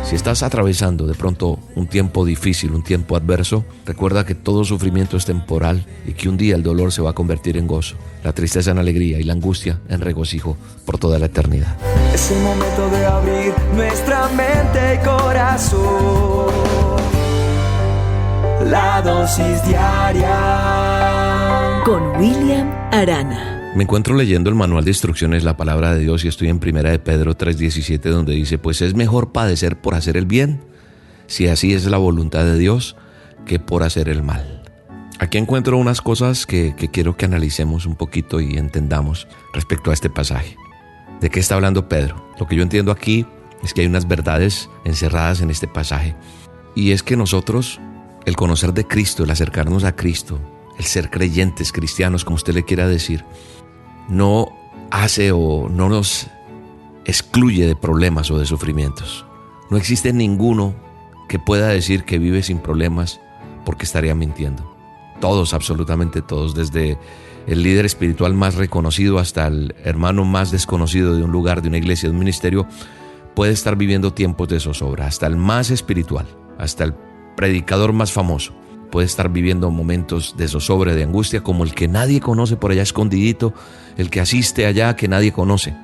Si estás atravesando de pronto un tiempo difícil, un tiempo adverso, recuerda que todo sufrimiento es temporal y que un día el dolor se va a convertir en gozo, la tristeza en alegría y la angustia en regocijo por toda la eternidad. Es el momento de abrir nuestra mente y corazón. La dosis diaria con William Arana. Me encuentro leyendo el manual de instrucciones, la palabra de Dios, y estoy en 1 de Pedro 3:17, donde dice: pues es mejor padecer por hacer el bien, si así es la voluntad de Dios, que por hacer el mal. Aquí encuentro unas cosas que quiero que analicemos un poquito y entendamos respecto a este pasaje. ¿De qué está hablando Pedro? Lo que yo entiendo aquí es que hay unas verdades encerradas en este pasaje, y es que nosotros, el conocer de Cristo, el acercarnos a Cristo, el ser creyentes, cristianos, como usted le quiera decir, no hace o no nos excluye de problemas o de sufrimientos. No existe ninguno que pueda decir que vive sin problemas, porque estaría mintiendo. Todos, absolutamente todos, desde el líder espiritual más reconocido hasta el hermano más desconocido de un lugar, de una iglesia, de un ministerio, puede estar viviendo tiempos de zozobra. Hasta el más espiritual, hasta el predicador más famoso, puede estar viviendo momentos de zozobra, de angustia, como el que nadie conoce por allá escondidito, el que asiste allá que nadie conoce.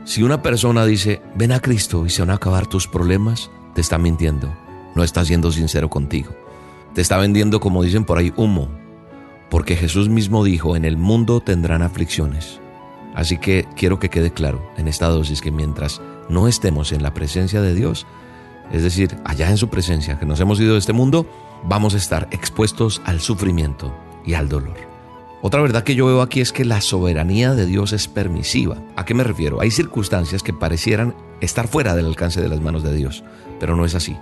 Si una persona dice: ven a Cristo y se van a acabar tus problemas, te está mintiendo, no está siendo sincero contigo. Te está vendiendo, como dicen por ahí, humo, porque Jesús mismo dijo: en el mundo tendrán aflicciones. Así que quiero que quede claro en esta dosis que mientras no estemos en la presencia de Dios, es decir, allá en su presencia, que nos hemos ido de este mundo, vamos a estar expuestos al sufrimiento y al dolor. Otra verdad que yo veo aquí es que la soberanía de Dios es permisiva. ¿A qué me refiero? Hay circunstancias que parecieran estar fuera del alcance de las manos de Dios, pero no es así.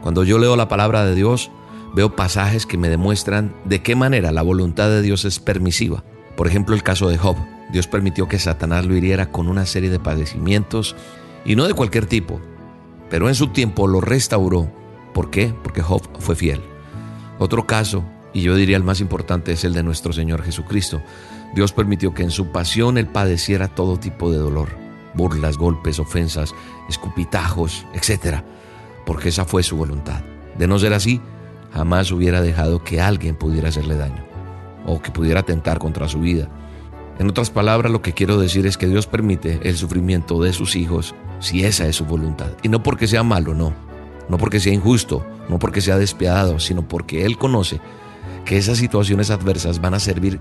Cuando yo leo la palabra de Dios, veo pasajes que me demuestran de qué manera la voluntad de Dios es permisiva. Por ejemplo, el caso de Job. Dios permitió que Satanás lo hiriera con una serie de padecimientos, y no de cualquier tipo, pero en su tiempo lo restauró. ¿Por qué? Porque Job fue fiel. Otro caso, y yo diría el más importante, es el de nuestro Señor Jesucristo. Dios permitió que en su pasión Él padeciera todo tipo de dolor, burlas, golpes, ofensas, escupitajos, etc., porque esa fue su voluntad. De no ser así, jamás hubiera dejado que alguien pudiera hacerle daño o que pudiera atentar contra su vida. En otras palabras, lo que quiero decir es que Dios permite el sufrimiento de sus hijos si esa es su voluntad. Y no porque sea malo, no porque sea injusto, no porque sea despiadado, sino porque Él conoce que esas situaciones adversas van a servir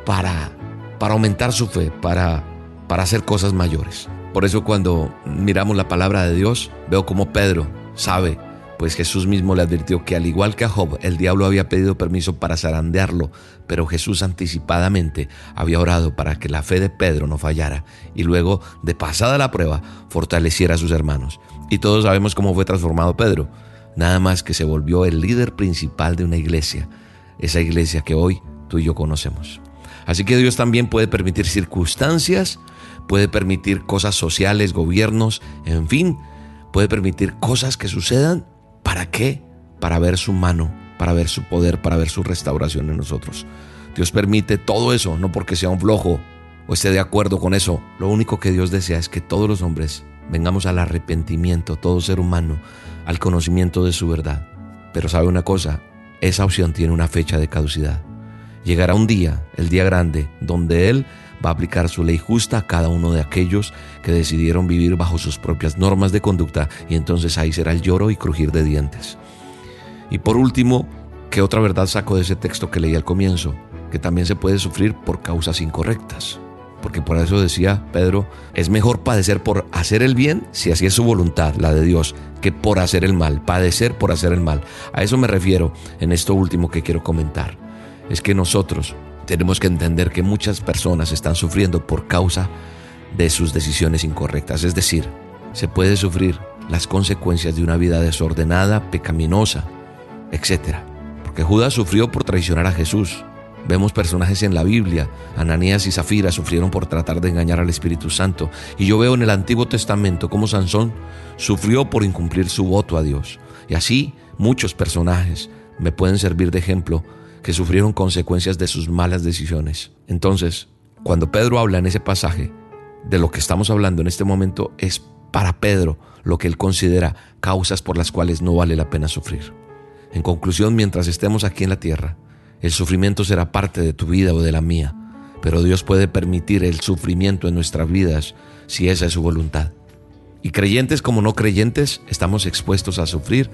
para aumentar su fe, para hacer cosas mayores. Por eso cuando miramos la palabra de Dios, veo como Pedro sabe, pues Jesús mismo le advirtió que al igual que a Job, el diablo había pedido permiso para zarandearlo, pero Jesús anticipadamente había orado para que la fe de Pedro no fallara y luego, de pasada la prueba, fortaleciera a sus hermanos. Y todos sabemos cómo fue transformado Pedro, nada más que se volvió el líder principal de una iglesia, esa iglesia que hoy tú y yo conocemos. Así que Dios también puede permitir circunstancias, puede permitir cosas sociales, gobiernos, en fin, puede permitir cosas que sucedan. ¿Para qué? Para ver su mano, para ver su poder, para ver su restauración en nosotros. Dios permite todo eso, no porque sea un flojo o esté de acuerdo con eso. Lo único que Dios desea es que todos los hombres vengamos al arrepentimiento, todo ser humano, al conocimiento de su verdad. Pero ¿sabe una cosa? Esa opción tiene una fecha de caducidad. Llegará un día, el día grande, donde Él va a aplicar su ley justa a cada uno de aquellos que decidieron vivir bajo sus propias normas de conducta, y entonces ahí será el lloro y crujir de dientes. Y por último, ¿qué otra verdad saco de ese texto que leí al comienzo? Que también se puede sufrir por causas incorrectas. Porque por eso decía Pedro, es mejor padecer por hacer el bien, si así es su voluntad, la de Dios, que por hacer el mal, padecer por hacer el mal. A eso me refiero en esto último que quiero comentar. Es que nosotros tenemos que entender que muchas personas están sufriendo por causa de sus decisiones incorrectas. Es decir, se puede sufrir las consecuencias de una vida desordenada, pecaminosa, etc. Porque Judas sufrió por traicionar a Jesús. Vemos personajes en la Biblia, Ananías y Zafira sufrieron por tratar de engañar al Espíritu Santo. Y yo veo en el Antiguo Testamento cómo Sansón sufrió por incumplir su voto a Dios. Y así muchos personajes me pueden servir de ejemplo que sufrieron consecuencias de sus malas decisiones. Entonces, cuando Pedro habla en ese pasaje de lo que estamos hablando en este momento, es para Pedro lo que él considera causas por las cuales no vale la pena sufrir. En conclusión, mientras estemos aquí en la tierra, el sufrimiento será parte de tu vida o de la mía, pero Dios puede permitir el sufrimiento en nuestras vidas si esa es su voluntad. Y creyentes como no creyentes estamos expuestos a sufrir,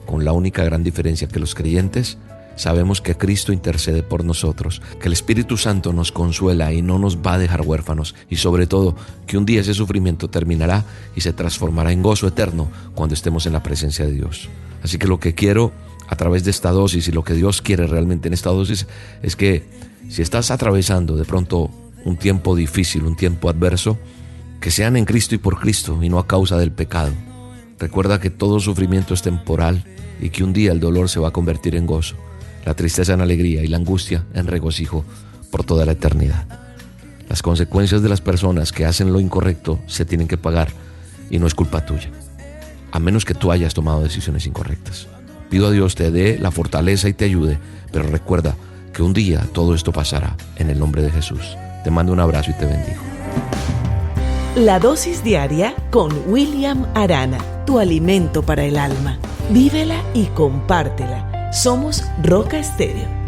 con la única gran diferencia que los creyentes sabemos que Cristo intercede por nosotros, que el Espíritu Santo nos consuela y no nos va a dejar huérfanos, y sobre todo que un día ese sufrimiento terminará y se transformará en gozo eterno cuando estemos en la presencia de Dios. Así que lo que quiero a través de esta dosis y lo que Dios quiere realmente en esta dosis es que si estás atravesando de pronto un tiempo difícil, un tiempo adverso, que sean en Cristo y por Cristo y no a causa del pecado. Recuerda que todo sufrimiento es temporal y que un día el dolor se va a convertir en gozo, la tristeza en alegría y la angustia en regocijo por toda la eternidad. Las consecuencias de las personas que hacen lo incorrecto se tienen que pagar y no es culpa tuya, a menos que tú hayas tomado decisiones incorrectas. Pido a Dios te dé la fortaleza y te ayude, pero recuerda que un día todo esto pasará en el nombre de Jesús. Te mando un abrazo y te bendigo. La dosis diaria con William Arana, tu alimento para el alma. Vívela y compártela. Somos Roca Estéreo.